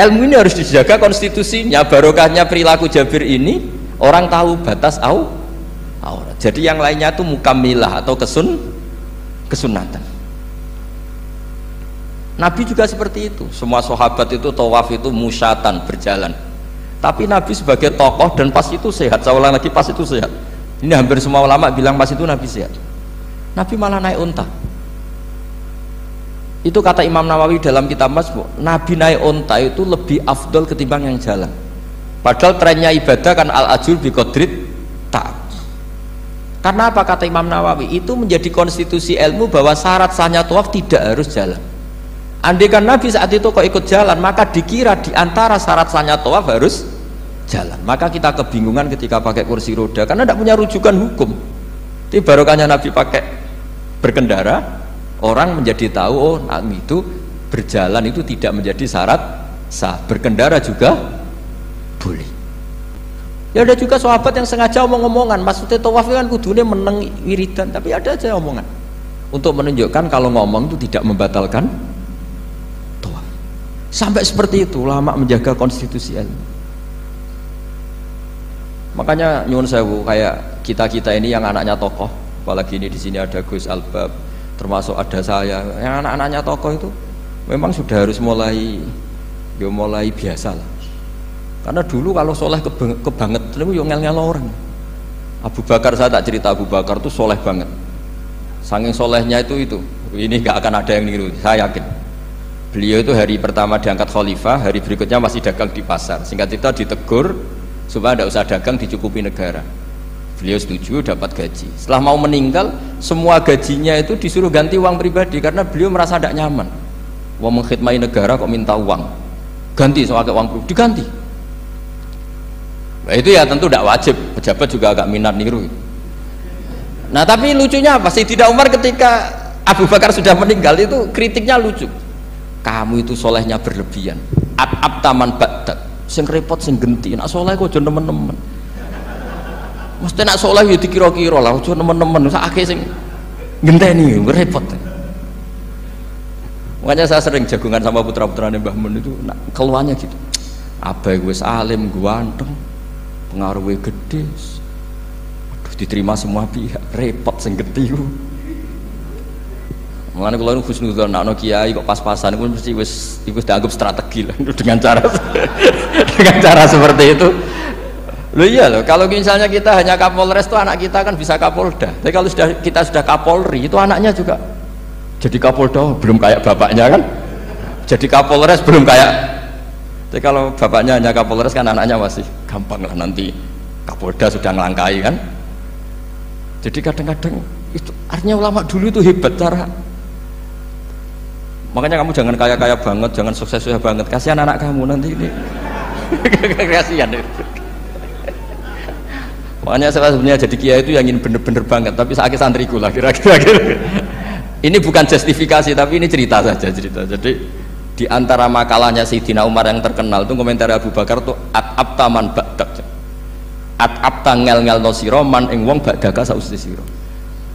Ilmu ini harus dijaga konstitusinya. Barokahnya perilaku Jabir ini, orang tahu batas aurat. Jadi yang lainnya itu mukamilah atau kesunatan. Nabi juga seperti itu. Semua sahabat itu tawaf itu musyatan, berjalan. Tapi Nabi sebagai tokoh dan pas itu sehat. Saya ulang lagi, pas itu sehat. Ini hampir semua ulama bilang pas itu Nabi sehat. Nabi malah naik unta. Itu kata Imam Nawawi dalam kitab Masbu', Nabi naik unta itu lebih afdol ketimbang yang jalan. Padahal trennya ibadah kan al-ajur bi qadrit ta'ab. Karena apa kata Imam Nawawi? Itu menjadi konstitusi ilmu bahwa syarat sahnya tawaf tidak harus jalan. Andai kan Nabi saat itu kok ikut jalan, maka dikira di antara syarat sahnya tawaf harus jalan. Maka kita kebingungan ketika pakai kursi roda karena tidak punya rujukan hukum. Tapi barokahnya Nabi pakai berkendara, orang menjadi tahu oh itu berjalan itu tidak menjadi syarat sah. Berkendara juga boleh. Ya ada juga sahabat yang sengaja omong-omongan, maksudnya tawaf kan kudune meneng wiridan, tapi ada aja omongan untuk menunjukkan kalau ngomong itu tidak membatalkan tawaf. Sampai seperti itu ulama menjaga konstitusi ilmu. Makanya nyuwun sewu kayak kita ini yang anaknya tokoh, apalagi ini di sini ada Gus Albab, termasuk ada saya, yang anak-anaknya tokoh itu memang sudah harus mulai biasa lah. Karena dulu kalau soleh kebanget itu yang ngel-ngel orang. Abu Bakar, saya tak cerita Abu Bakar itu soleh banget. Saking solehnya itu ini nggak akan ada yang niru, saya yakin. Beliau itu hari pertama diangkat khalifah, hari berikutnya masih dagang di pasar. Singkat cerita ditegur supaya tidak usah dagang, dicukupi negara. Beliau setuju, dapat gaji. Setelah mau meninggal, semua gajinya itu disuruh ganti uang pribadi karena beliau merasa tidak nyaman. Mau mengkhidmati negara kok minta uang, ganti soal uang pribadi, diganti. Nah, itu ya tentu tidak wajib, pejabat juga agak minat niru. Nah tapi lucunya apa? Sayyidina Umar ketika Abu Bakar sudah meninggal itu kritiknya lucu. Kamu itu solehnya berlebihan. At-ab taman ba'dak. Sing repot sing genti. Nak soleh kok aja nemen-nemen. Mesti nak soleh ya dikira-kira lah, aja nemen-nemen. Sakake sing ngenteni repot. Makanya saya sering jagungan sama putra-putrane Mbah Mun itu keluarnya gitu. Abai wis alim, ganteng. Pengaruhnya gede, aduh diterima semua pihak, repot sing gede ku. Mulane kula husnudzon ana kiai kok pas-pasan iku mesti wis dianggap strategi lah dengan cara seperti itu. Loh iya loh, kalau misalnya kita hanya Kapolres itu anak kita kan bisa Kapolda. Tapi kalau kita sudah Kapolri itu anaknya juga jadi Kapolda, belum kayak bapaknya kan. Jadi Kapolres belum kayak. Jadi kalau bapaknya hanya Kapolres kan anaknya masih gampang lah, nanti Kapolda sudah ngelangkai kan. Jadi kadang-kadang itu artinya ulama dulu itu hebat cara. Makanya kamu jangan kaya-kaya banget, jangan sukses-sukses banget, kasihan anak kamu nanti ini. Kasihan itu. Makanya saya sebenarnya jadi kiai itu yang ingin bener-bener banget, tapi sakit santriku lah kira-kira. Ini bukan justifikasi, tapi ini cerita saja cerita. Jadi di antara makalahnya Sayyidina Umar yang terkenal itu komentar Abu Bakar tuh at-ab taman ba'dak. At-ab tangel-ngel no siro man ing wong ba'daka sausi siro.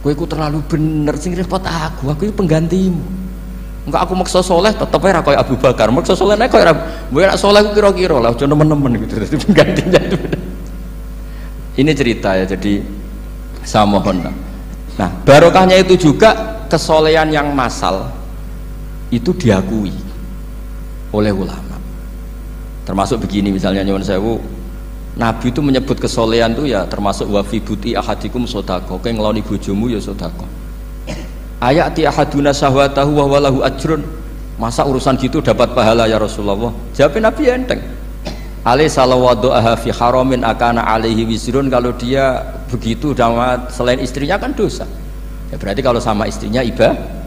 Kowe iku terlalu bener sing repot aku iki penggantimu. Enggak aku maksa soleh tetep ora koyo Abu Bakar. Maksa soleh nek koyo kowe nek soleh ku kira-kira lah aja nemen-nemen gitu. Dadi penggantinya itu. Ini cerita ya, jadi saya mohon. Nah, barokahnya itu juga kesolehan yang massal itu diakui oleh ulama. Termasuk begini misalnya nyuwun sewu, Nabi itu menyebut kesolehan itu ya termasuk wa fi buti ahadikum sodako, kowe ngeloni bojomu ya sodako. Ayati ahaduna syahwatahu wa walahu ajrun. Masa urusan gitu dapat pahala ya Rasulullah? Jawab Nabi enteng. Ali salawadu'aha fi haramin akana alaihi wisrun. Kalau dia begitu sama selain istrinya kan dosa. Ya berarti kalau sama istrinya ibadah.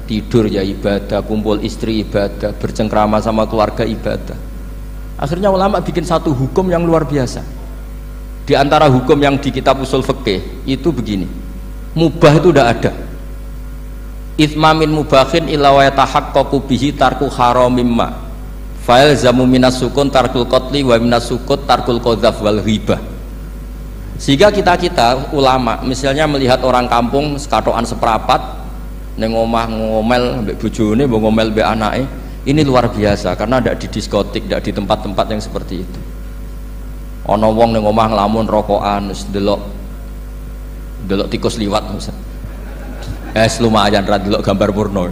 Tidur ya ibadah, kumpul istri ibadah, bercengkrama sama keluarga ibadah. Akhirnya ulama bikin satu hukum yang luar biasa. Di antara hukum yang di kitab usul fikih itu begini, mubah itu tidak ada. Itsmamin mubahin illa wa yatahaqqaqu bihi tarku haramimma. Fa'il zamu minas sukun tarkul qatli wa minas sukut tarkul qadzaf wal ghibah. Sehingga kita ulama misalnya melihat orang kampung sekatokan seperapat neng omah ngomel mbek bojone, mbok ngomel mbek anake, ini luar biasa karena tidak di diskotik, tidak di tempat-tempat yang seperti itu. Ana wong neng omah nglamun rokokan, delok tikus liwat lumayan ra delok gambar porno.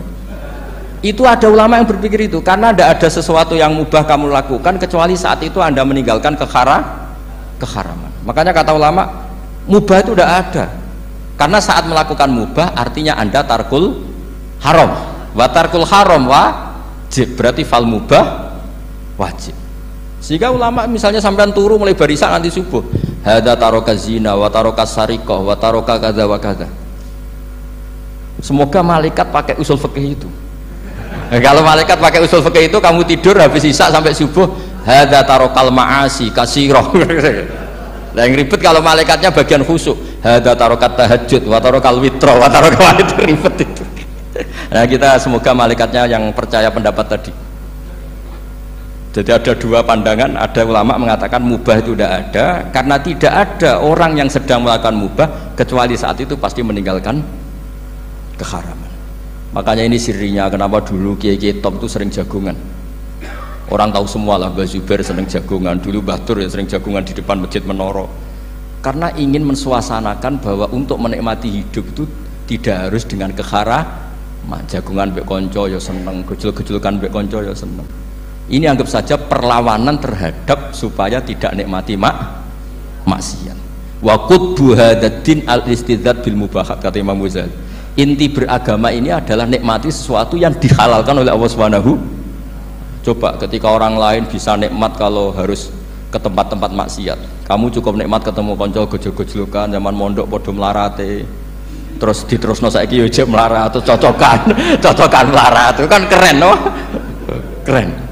Itu ada ulama yang berpikir itu karena tidak ada sesuatu yang mubah kamu lakukan kecuali saat itu Anda meninggalkan keharaman. Makanya kata ulama mubah itu tidak ada. Karena saat melakukan mubah artinya Anda tarkul haram. Wa tarkul haram wajib, berarti fal mubah wajib. Sehingga ulama misalnya sampean turu mulai barisan nanti subuh, hadza taraka zina wa taraka sariqah wa taraka kadza wa kadza. Semoga malaikat pakai usul fikih itu. Nah, kalau malaikat pakai usul fikih itu, kamu tidur habis isya sampai subuh, hadza tarakal ma'asi kasirah. Lah yang ribet kalau malaikatnya bagian khusuk, hadza tarakat tahajud wa tarakal witra wa tarakal itu ribet itu. Nah, kita semoga malaikatnya yang percaya pendapat tadi. Jadi ada dua pandangan, ada ulama mengatakan mubah itu tidak ada, karena tidak ada orang yang sedang melakukan mubah kecuali saat itu pasti meninggalkan keharaman. Makanya ini sirinya kenapa dulu kiai-kiai top itu sering jagungan. Orang tahu semua lah, Mbah Zubair sering jagungan, dulu Mbah Tur ya sering jagungan di depan masjid Menoro. Karena ingin mensuasanakan bahwa untuk menikmati hidup itu tidak harus dengan keharaman. Jagungan mbek konco ya seneng, gejul-gejulkan mbek konco ya seneng. Ini anggap saja perlawanan terhadap supaya tidak nikmati maksiat. Wa qutbu hadaddin al-istidzad bil mubahat, kata Imam Ghazali. Inti beragama ini adalah nikmati sesuatu yang dihalalkan oleh Allah Subhanahu. Coba ketika orang lain bisa nikmat kalau harus ke tempat-tempat maksiat, kamu cukup nikmat ketemu konco gejol-gejolukan zaman mondok podo melarate, terus diterusno saiki yo jek melarat atau cocokan melarat, itu kan keren no? Keren.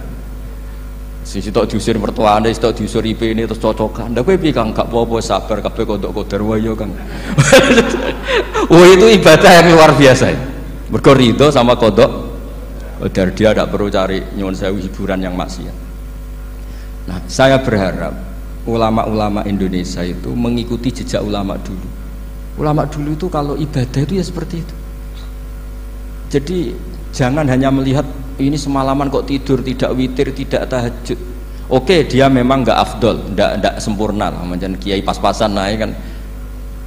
Sisi tok diusir mertuane, sisi tok diusir IP ini terus cocokan. Ndak kowe piye Kang, gak apa-apa sabar kabeh kodok-kodar wae Kang. Oh itu ibadah yang luar biasa. Mergo ridho sama kodok. Kodar dia tidak perlu cari nyuwun sewu hiburan yang maksiat. Nah, saya berharap ulama-ulama Indonesia itu mengikuti jejak ulama dulu. Ulama dulu itu kalau ibadah itu ya seperti itu. Jadi jangan hanya melihat ini semalaman kok tidur, tidak witir, tidak tahajud. Oke, dia memang nggak afdol, nggak sempurna lah, macam kiai pas-pasan naik kan.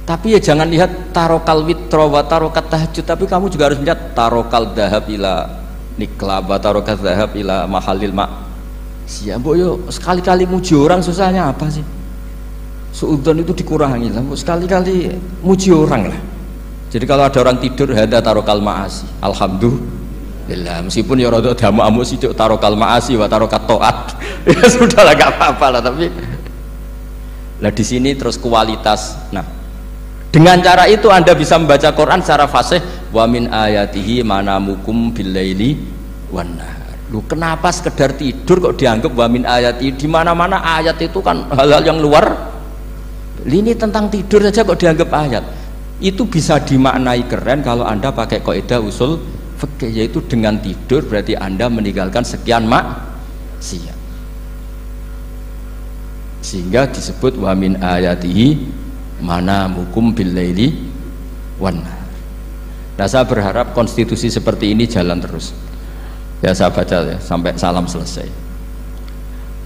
Tapi ya jangan lihat tarokal witro wa tarokat tahajud, tapi kamu juga harus lihat tarokal dahab ila nikla wa tarokat dahab ila mahalil mak. Siapa yo sekali-kali muji orang susahnya apa sih? Suudzon itu dikurangi lah, sekali-kali muji orang lah. Jadi kalau ada orang tidur, hada tarokal maasi, alhamdulillah. Meskipun ya rada damu-amu sidik tarokal maasi wa tarokat toat, ya sudahlah gak apa-apa lah. Tapi lah di sini terus kualitas. Nah, dengan cara itu Anda bisa membaca Quran secara fasih. Wa min ayatihi manamukum billaili wan nahar. Lu kenapa sekedar tidur kok dianggap wa min ayatihi? Di mana-mana ayat itu kan hal-hal yang luar. Ini tentang tidur saja kok dianggap ayat. Itu bisa dimaknai keren kalau Anda pakai kaidah usul fikih, yaitu dengan tidur berarti Anda meninggalkan sekian maksiat. Sehingga disebut wa min ayatihi manamukum billaili wan nahar. Nah, saya berharap konstitusi seperti ini jalan terus. Ya saya baca ya sampai salam selesai.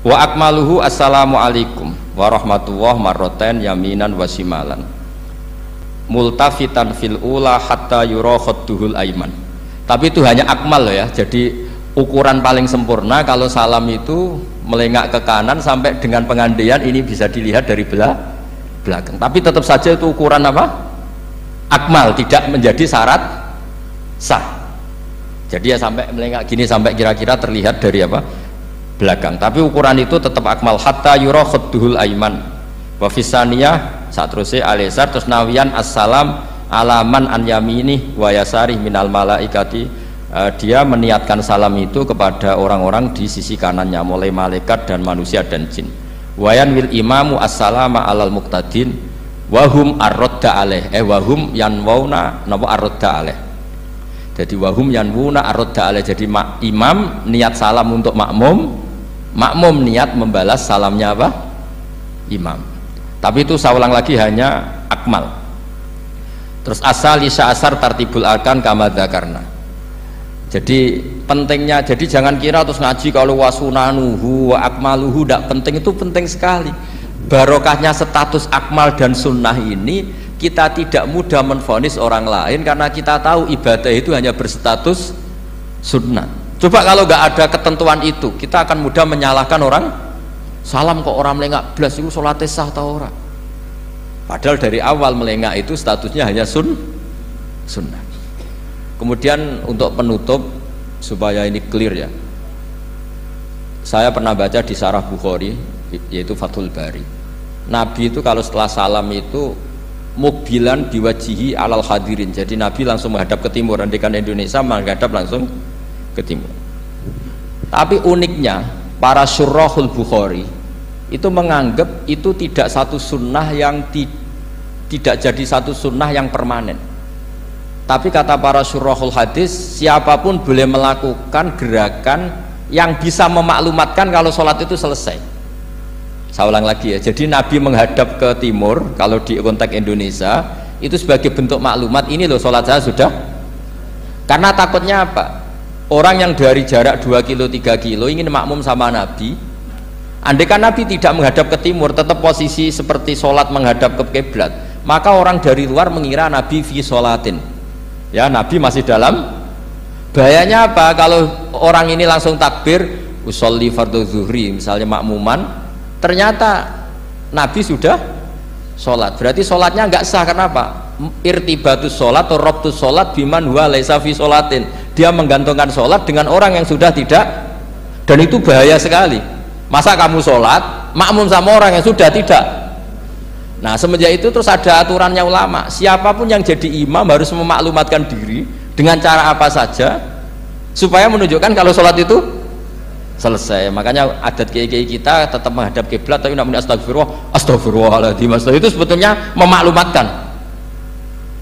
Wa akmaluhu assalamualaikum warahmatullahi marroten yaminan wasimalan multafitan fil ula hatta yura khadduhul aiman. Tapi itu hanya akmal ya, jadi ukuran paling sempurna kalau salam itu melengak ke kanan sampai dengan pengandaian ini bisa dilihat dari belakang. Tapi tetap saja itu ukuran apa? Akmal, tidak menjadi syarat sah. Jadi ya sampai melengak gini sampai kira-kira terlihat dari apa? Belakang. Tapi ukuran itu tetap akmal hatta yura khadduhul aiman. Wa fisaniyah saat terusnya alisar terus nawian assalam alaman an yamini wa yasari minal malaikati. Dia meniatkan salam itu kepada orang-orang di sisi kanannya mulai malaikat dan manusia dan jin. Wayan wil imamu assalama alal muqtadin wahum arrodda aleh wahum yanwauna napa arrodda aleh. Jadi wahum yanwuna arrodda aleh, jadi imam niat salam untuk makmum, makmum niat membalas salamnya apa? Imam. Tapi itu saya ulang lagi hanya akmal. Terus asal isya asar tartibul arkan kama dzakarna. Jadi pentingnya, jadi jangan kira terus ngaji kalau wasunanuhu wa akmaluhu tidak penting, itu penting sekali. Barokahnya status akmal dan sunnah ini kita tidak mudah menvonis orang lain karena kita tahu ibadah itu hanya berstatus sunnah. Coba kalau nggak ada ketentuan itu, kita akan mudah menyalahkan orang. Salam kok orang melengak blas itu sholatnya sah atau orang? Padahal dari awal melengak itu statusnya hanya sunnah. Kemudian untuk penutup supaya ini clear ya, saya pernah baca di Syarah Bukhari, yaitu Fathul Bari. Nabi itu kalau setelah salam itu mukbilan biwajihi alal hadirin. Jadi Nabi langsung menghadap ke timur, andikan Indonesia menghadap langsung ke timur. Tapi uniknya para syurahul Bukhari itu menganggap itu tidak satu sunnah yang tidak jadi satu sunnah yang permanen. Tapi kata para syurahul hadis, siapapun boleh melakukan gerakan yang bisa memaklumatkan kalau sholat itu selesai. Saya ulang lagi ya, jadi Nabi menghadap ke timur kalau di konteks Indonesia itu sebagai bentuk maklumat, ini loh sholat saya sudah. Karena takutnya apa? Orang yang dari jarak 2 kilo 3 kilo ingin makmum sama Nabi, andai kan Nabi tidak menghadap ke timur, tetap posisi seperti sholat menghadap ke kiblat, maka orang dari luar mengira Nabi fi sholatin, ya Nabi masih dalam. Bahayanya apa? Kalau orang ini langsung takbir usolli fardhu zuhri misalnya makmuman, ternyata Nabi sudah sholat, berarti sholatnya nggak sah. Kenapa? Irtibatus sholat atau robtus sholat biman huwa laisa fi sholatin, dia menggantungkan sholat dengan orang yang sudah tidak, dan itu bahaya sekali. Masa kamu sholat makmum sama orang yang sudah tidak. Nah semenjak itu terus ada aturannya ulama, siapapun yang jadi imam harus memaklumatkan diri dengan cara apa saja supaya menunjukkan kalau sholat itu selesai. Makanya adat kiai-kiai kita tetap menghadap kiblat tapi namanya astagfirullahaladzim, itu sebetulnya memaklumatkan.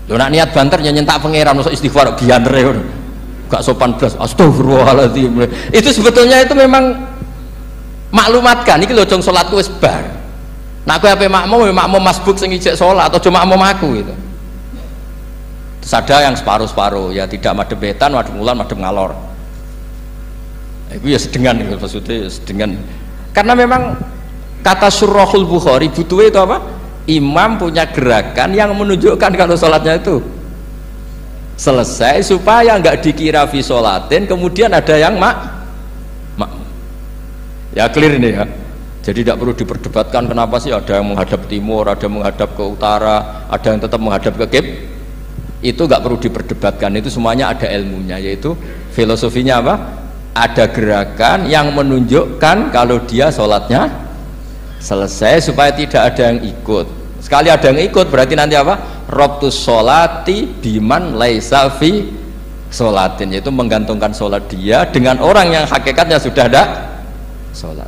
Lo nak niat banter nyentak pangeran masuk istighfar bianre gak sopan belas astagfirullahaladzim, itu sebetulnya itu memang maklumatkan iki lho jong salatku wis bar. Nak kowe ape makmum masbuk sing ijek salat atau cuma makmum aku gitu. Terus ada yang separuh-separuh ya, tidak madhep wetan, madhep ngulon, madhep ngalor. Itu ya sedengan gitu, maksudnya sedengan. Karena memang kata Syurahul Bukhari butuh itu apa? Imam punya gerakan yang menunjukkan kalau sholatnya itu selesai supaya nggak dikira fi sholatin kemudian ada yang ya clear ini ya. Jadi tidak perlu diperdebatkan kenapa sih ada yang menghadap timur, ada yang menghadap ke utara, ada yang tetap menghadap ke kib. Itu nggak perlu diperdebatkan, itu semuanya ada ilmunya, yaitu filosofinya apa? Ada gerakan yang menunjukkan kalau dia sholatnya selesai supaya tidak ada yang ikut. Sekali ada yang ikut berarti nanti apa? Robtus sholati biman laisa fi sholatin, yaitu menggantungkan sholat dia dengan orang yang hakikatnya sudah ada sholat.